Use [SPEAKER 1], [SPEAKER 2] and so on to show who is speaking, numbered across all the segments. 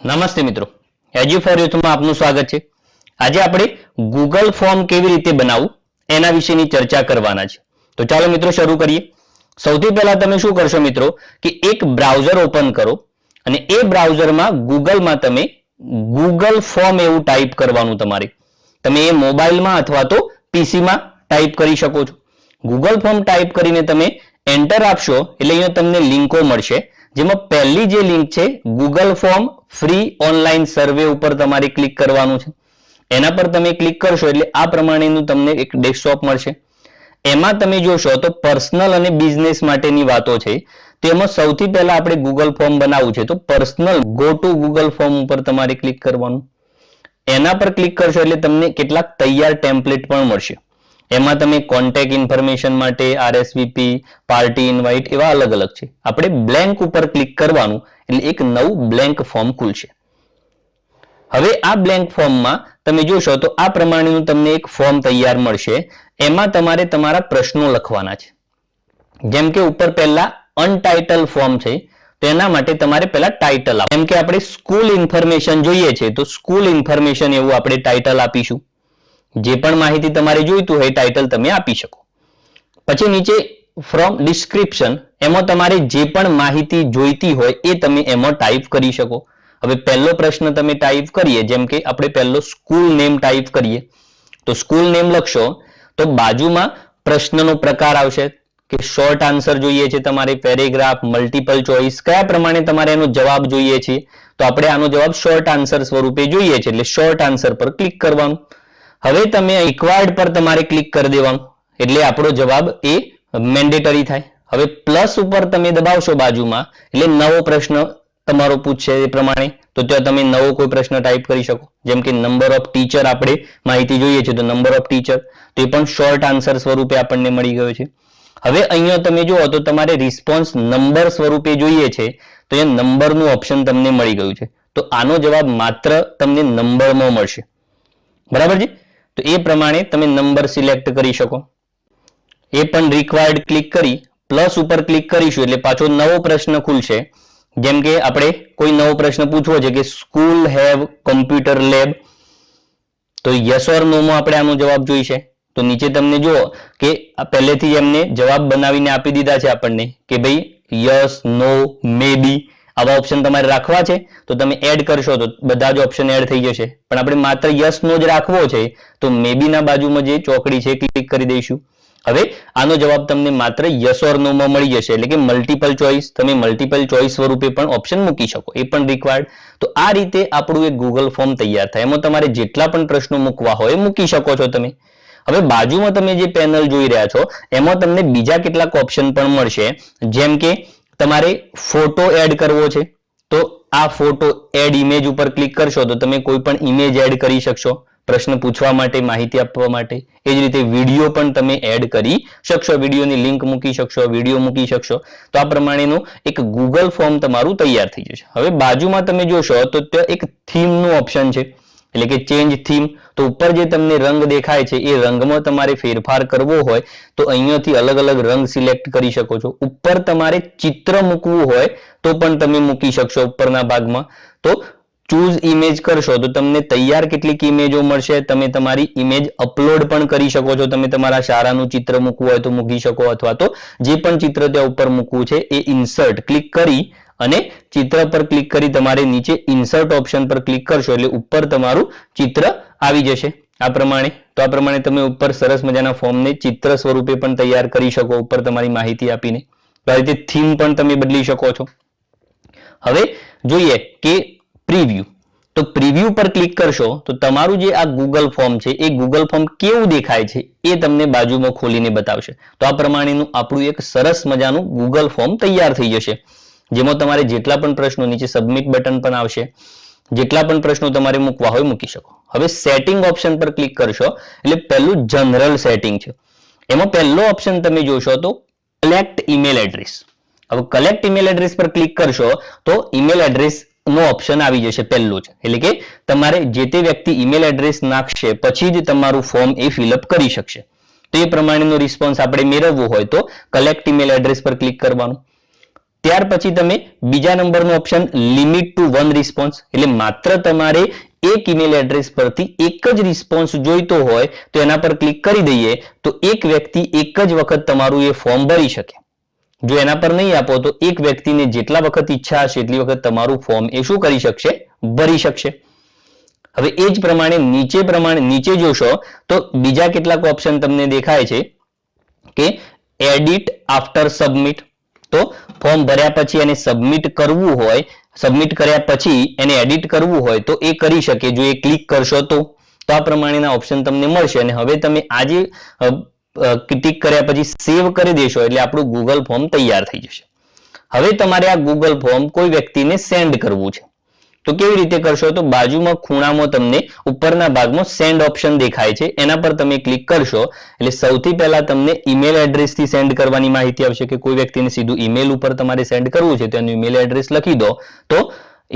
[SPEAKER 1] નમસ્તે મિત્રો, એજ્યુ ફોર યુથમાં આપનું સ્વાગત છે। આજે આપણે ગૂગલ ફોર્મ કેવી રીતે બનાવવું એના વિશેની ચર્ચા કરવાના છે। તો ચાલો મિત્રો શરૂ કરીએ। સૌથી પહેલા તમે શું કરશો મિત્રો કે એક બ્રાઉઝર ઓપન કરો અને એ બ્રાઉઝરમાં ગૂગલમાં તમે ગૂગલ ફોર્મ એવું ટાઈપ કરવાનું તમારે। તમે એ મોબાઈલમાં અથવા તો પીસીમાં ટાઈપ કરી શકો છો। ગૂગલ ફોર્મ ટાઈપ કરીને તમે એન્ટર આપશો એટલે અહીંયા તમને લિંકો મળશે, જેમાં પહેલી જે લિંક છે ગૂગલ ફોર્મ ફ્રી ઓનલાઈન સર્વે ઉપર તમારે ક્લિક કરવાનું છે। એના પર તમે ક્લિક કરશો એટલે આ પ્રમાણેનું તમને એક ડેસ્કટોપ મળશે। એમાં તમે જોશો તો પર્સનલ અને બિઝનેસ માટેની વાતો છે। તેમાં સૌથી પહેલા આપણે ગૂગલ ફોર્મ બનાવવું છે તો personal go to Google form ઉપર તમારે ક્લિક કરવાનું। એના પર ક્લિક કરશો એટલે તમને કેટલાક તૈયાર ટેમ્પલેટ પણ મળશે। એમાં તમે કોન્ટેક્ટ ઇન્ફોર્મેશન માટે RSVP, પાર્ટી ઇન્વાઇટ એવા અલગ અલગ છે। આપણે બ્લેન્ક ઉપર ક્લિક કરવાનું એટલે એક નવું બ્લેન્ક ફોર્મ ખુલશે। હવે આ બ્લેન્ક ફોર્મમાં તમે જોશો તો આ પ્રમાણેનું તમને એક ફોર્મ તૈયાર મળશે। એમાં તમારે તમારા પ્રશ્નો લખવાના છે। જેમ કે ઉપર પહેલા અનટાઇટલ ફોર્મ છે તો એના માટે તમારે પહેલા ટાઇટલ આપો। જેમ કે આપણે સ્કૂલ ઇન્ફોર્મેશન જોઈએ છે તો સ્કૂલ ઇન્ફોર્મેશન એવું આપણે ટાઇટલ આપીશું। જે પણ માહિતી તમારે જોઈતું હોય ટાઇટલ તમે આપી શકો। પછી નીચે ફ્રોમ ડિસ્ક્રિપ્શન એમાં તમારે જે પણ માહિતી જોઈતી હોય એ તમે એમાં ટાઈપ કરી શકો। હવે પહેલો પ્રશ્ન તમે ટાઈપ કરીએ, જેમ કે આપણે પહેલો સ્કૂલ નેમ ટાઈપ કરીએ તો સ્કૂલ નેમ લખશો તો બાજુમાં પ્રશ્નનો પ્રકાર આવશે કે શોર્ટ આન્સર જોઈએ છે તમારે, પેરેગ્રાફ, મલ્ટિપલ ચોઇસ, કયા પ્રમાણે તમારે એનો જવાબ જોઈએ છે। તો આપણે આનો જવાબ શોર્ટ આન્સર સ્વરૂપે જોઈએ છે એટલે શોર્ટ આન્સર પર ક્લિક કરવાનું। હવે તમે રિક્વાયર્ડ પર તમારે ક્લિક કરી દેવાનું એટલે આપણો જવાબ એ મેન્ડેટરી થાય। હવે પ્લસ ઉપર તમે દબાવશો બાજુમાં એટલે નવો પ્રશ્ન તમારો પૂછશે એ પ્રમાણે, તો ત્યાં તમે નવો કોઈ પ્રશ્ન ટાઈપ કરી શકો। જેમ કે નંબર ઓફ ટીચર આપણે માહિતી જોઈએ છે તો નંબર ઓફ ટીચર, તો એ પણ શોર્ટ આન્સર સ્વરૂપે આપણને મળી ગયો છે। હવે અહીંયા તમે જુઓ તો તમારે રિસ્પોન્સ નંબર સ્વરૂપે જોઈએ છે તો એ નંબરનું ઓપ્શન તમને મળી ગયું છે। તો આનો જવાબ માત્ર તમને નંબરમાં મળશે, બરાબર છે। તો એ પ્રમાણે તમે નંબર સિલેક્ટ કરી શકો। એ પણ રિક્વાયર્ડ ક્લિક કરી પ્લસ ઉપર ક્લિક કરીશું એટલે પાછો નવો પ્રશ્ન ખુલશે। જેમ કે આપણે કોઈ નવો પ્રશ્ન પૂછવો છે કે સ્કૂલ હેવ કમ્પ્યુટર લેબ, તો યસ ઓર નો માં આપણે આનો જવાબ જોઈશે। તો નીચે તમને જુઓ કે પહેલેથી એમને જવાબ બનાવીને આપી દીધા છે આપણને કે ભાઈ યસ, નો, મે બી આવા ઓપ્શન તમારે રાખવા છે તો તમે એડ કરશો તો બધા જ ઓપ્શન એડ થઈ જશે। પણ આપણે માત્ર યસ નો જ રાખવો છે તો મે બી ના બાજુમાં જે ચોકડી છે ક્લિક કરી દઈશું। હવે આનો જવાબ તમને માત્ર યસ ઓર નો માં મળી જશે એટલે કે મલ્ટિપલ ચોઇસ, તમે મલ્ટિપલ ચોઇસ સ્વરૂપે પણ ઓપ્શન મૂકી શકો, એ પણ રિક્વાયર્ડ। તો આ રીતે આપણું એક ગૂગલ ફોર્મ તૈયાર થાય। એમાં તમારે જેટલા પણ પ્રશ્નો મૂકવા હોય મૂકી શકો છો તમે। હવે બાજુમાં તમે જે પેનલ જોઈ રહ્યા છો એમાં તમને બીજા કેટલાક ઓપ્શન પણ મળશે। જેમ કે તમારે ફોટો એડ કરવો છે તો આ ફોટો એડ ઇમેજ ઉપર ક્લિક કરશો તો તમે કોઈ પણ ઇમેજ એડ કરી શકશો પ્રશ્ન પૂછવા માટે, માહિતી આપવા માટે। એ જ રીતે વિડીયો પણ તમે એડ કરી શકશો, વિડીયોની લિંક મૂકી શકશો, વિડીયો મૂકી શકશો। તો આ પ્રમાણેનું એક ગૂગલ ફોર્મ તમારું તૈયાર થઈ જશે। હવે બાજુમાં તમે જોશો તો ત્યાં એક થીમનું ઓપ્શન છે એટલે કે ચેન્જ થીમ। તો ઉપર જે તમને રંગ દેખાય છે એ રંગમાં તમારે ફેરફાર કરવો હોય તો અહીંયાથી અલગ અલગ રંગ સિલેક્ટ કરી શકો છો। ઉપર તમારે ચિત્ર મૂકવું હોય તો પણ તમે મૂકી શકશો ઉપરના ભાગમાં। તો ચૂઝ ઇમેજ કરશો તો તમને તૈયાર કેટલીક ઇમેજો મળશે, તમે તમારી ઇમેજ અપલોડ પણ કરી શકો છો। તમે તમારા શાળાનું ચિત્ર મૂકવું હોય તો મૂકી શકો અથવા તો જે પણ ચિત્ર ત્યાં ઉપર મૂકવું છે એ ઇન્સર્ટ ક્લિક કરી અને ચિત્ર પર ક્લિક કરી તમારે નીચે ઇન્સર્ટ ઓપ્શન પર ક્લિક કરશો એટલે ઉપર તમારું ચિત્ર આવી જશે આ પ્રમાણે। તો આ પ્રમાણે તમે ઉપર સરસ મજાના ફોર્મને ચિત્ર સ્વરૂપે પણ તૈયાર કરી શકો ઉપર તમારી માહિતી આપીને। તો આ રીતે થીમ પણ તમે બદલી શકો છો। હવે જોઈએ કે પ્રિવ્યુ, તો પ્રિવ્યુ પર ક્લિક કરશો તો તમારું જે આ ગૂગલ ફોર્મ છે એ ગૂગલ ફોર્મ કેવું દેખાય છે એ તમને બાજુમાં ખોલીને બતાવશે। તો આ પ્રમાણેનું આપણું એક સરસ મજાનું ગૂગલ ફોર્મ તૈયાર થઈ જશે, જેમાં તમારે જેટલા પણ પ્રશ્નો નીચે સબમિટ બટન પણ આવશે, જેટલા પણ પ્રશ્નો તમારે મૂકવા હોય મૂકી શકો। હવે સેટિંગ ઓપ્શન પર ક્લિક કરશો એટલે પહેલું જનરલ સેટિંગ છે। એમાં પહેલો ઓપ્શન તમે જોશો તો કલેક્ટ ઈમેલ એડ્રેસ। હવે કલેક્ટ ઈમેલ એડ્રેસ પર ક્લિક કરશો તો ઈમેલ એડ્રેસ નો ઓપ્શન આવી જશે પહેલું જ, એટલે કે તમારે જે તે વ્યક્તિ ઈમેલ એડ્રેસ નાખશે પછી જ તમારું ફોર્મ એ ફિલઅપ કરી શકશે। તો એ પ્રમાણેનો રિસ્પોન્સ આપણે મેળવવો હોય તો કલેક્ટ ઈમેલ એડ્રેસ પર ક્લિક કરવાનું। ત્યાર પછી તમે બીજા નંબરનો ઓપ્શન લિમિટ ટુ 1 રિસ્પોન્સ, એટલે માત્ર તમારે એક ઈમેલ એડ્રેસ પરથી એક જ રિસ્પોન્સ જોઈતો હોય તો એના પર ક્લિક કરી દઈએ તો એક વ્યક્તિ એક જ વખત તમારું એ ફોર્મ ભરી શકે. જો એના પર નહીં આપો તો એક વ્યક્તિને જેટલા વખત ઈચ્છા હશે એટલી વખત તમારું ફોર્મ એ શું કરી શકશે? ભરી શકશે. હવે એ જ પ્રમાણે નીચે જોશો તો બીજા કેટલાક ઓપ્શન તમને દેખાય છે કે એડિટ આફ્ટર સબમિટ. તો ફોર્મ ભર્યા પછી એને સબમિટ કરવું હોય, સબમિટ કર્યા પછી એને એડિટ કરવું હોય તો એ કરી શકે જો એ ક્લિક કરશો તો આ પ્રમાણેના ઓપ્શન તમને મળશે. અને હવે તમે આજે ટિક કર્યા પછી સેવ કરી દેશો એટલે આપણું ગૂગલ ફોર્મ તૈયાર થઈ જશે. હવે તમારે આ ગૂગલ ફોર્મ કોઈ વ્યક્તિને સેન્ડ કરવું છે તો કેવી રીતે કરશો? તો બાજુમાં ખૂણામાં તમને ઉપરના ભાગમાં સેન્ડ ઓપ્શન દેખાય છે, એના પર તમે ક્લિક કરશો એટલે સૌથી પહેલા તમને ઈમેલ એડ્રેસથી સેન્ડ કરવાની માહિતી આવશે કે કોઈ વ્યક્તિને સીધું ઈમેલ ઉપર તમારે સેન્ડ કરવું છે તો એનું ઈમેલ એડ્રેસ લખી દો. તો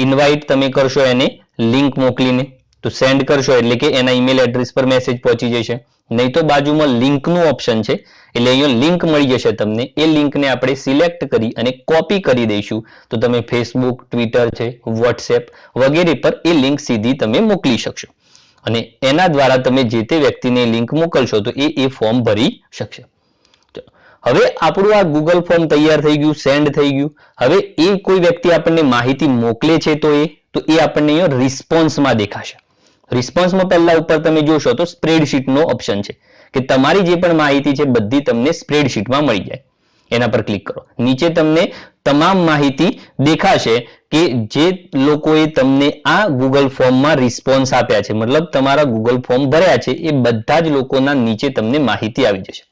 [SPEAKER 1] ઇન્વાઇટ તમે કરશો એને લિંક મોકલીને, તો સેન્ડ કરશો એટલે કે એના ઈમેલ એડ્રેસ પર મેસેજ પહોંચી જશે. નહીં તો બાજુમાં લિંકનું ઓપ્શન છે એટલે અહીંયા લિંક મળી જશે તમને. એ લિંકને આપણે સિલેક્ટ કરી અને કોપી કરી દઈશું તો તમે ફેસબુક, ટ્વિટર છે, વોટ્સએપ વગેરે પર એ લિંક સીધી તમે મોકલી શકશો અને એના દ્વારા તમે જે તે વ્યક્તિને લિંક મોકલશો તો એ ફોર્મ ભરી શકશે. હવે આપણું આ ગૂગલ ફોર્મ તૈયાર થઈ ગયું, સેન્ડ થઈ ગયું. હવે એ કોઈ વ્યક્તિ આપણને માહિતી મોકલે છે તો એ આપણને અહીંયા રિસ્પોન્સમાં દેખાશે. રિસ્પોન્સમાં પહેલા ઉપર તમે જોશો તો સ્પ્રેડશીટનો ઓપ્શન છે કે તમારી જે પણ માહિતી છે બધી તમને સ્પ્રેડશીટમાં મળી જાય. એના પર ક્લિક કરો. નીચે તમને તમામ માહિતી દેખાશે કે જે લોકોએ તમને આ ગૂગલ ફોર્મમાં રિસ્પોન્સ આપ્યા છે, મતલબ તમારા ગૂગલ ફોર્મ ભર્યા છે એ બધા જ લોકોના નીચે તમને માહિતી આવી જશે.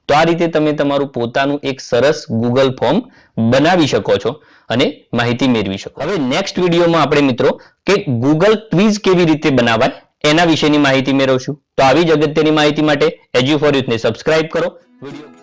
[SPEAKER 1] તો આ રીતે તમે તમારું પોતાનું એક સરસ ગૂગલ ફોર્મ બનાવી શકો છો અને માહિતી મેળવી શકો. હવે નેક્સ્ટ વિડીયોમાં આપણે મિત્રો કે ગૂગલ ક્વિઝ કેવી રીતે બનાવાય એના વિશેની માહિતી મેળવશું. તો આવી જ અગત્યની માહિતી માટે એજ્યુ ફોર યુથને સબસ્ક્રાઇબ કરો. વિડીયો